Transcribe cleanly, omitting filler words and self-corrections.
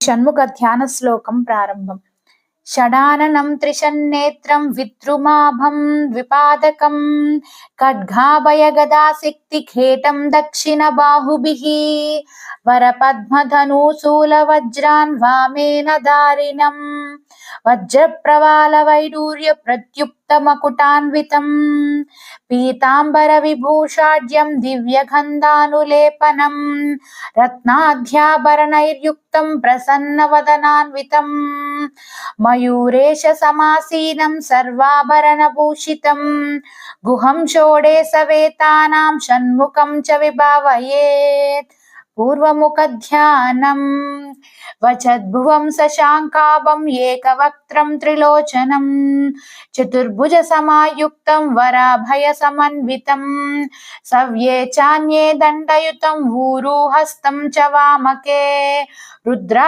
షణ్ముఖ ధ్యాన శ్లోకం ప్రారంభం. షడాననం త్రిషన్నేత్రం విద్రుమాభం ద్విపాదకం ఖడ్గాభయ గదాసిక్తి ఖేటం దక్షిణ బాహుభిః వరపద్మధనూశూల వజ్రాన్ వామేన దారిణం వజ్రప్రవాల వైడూర్య ప్రత్యుక్త మకుటాన్వితం పీతాంబర విభూషాఢ్యం దివ్యగంధానులేపనం రత్నాధ్యాభరణైర్యుక్తం ప్రసన్నవదనాన్వితం మయూరేశ సమాసీనం సర్వాభరణభూషితం గుహం షోడశవేతానాం షణ్ముఖం చ విభావయేత్. పూర్వముఖధ్యానం. వచద్భువం శశాంకాభం ఏకవక్త్రం త్రిలోచనం చతుర్భుజ సమాయుక్తం వరాభయ సమన్వితం సవ్యే చాన్యే దండయుతం ఊరు హస్తం చ వామకే రుద్రా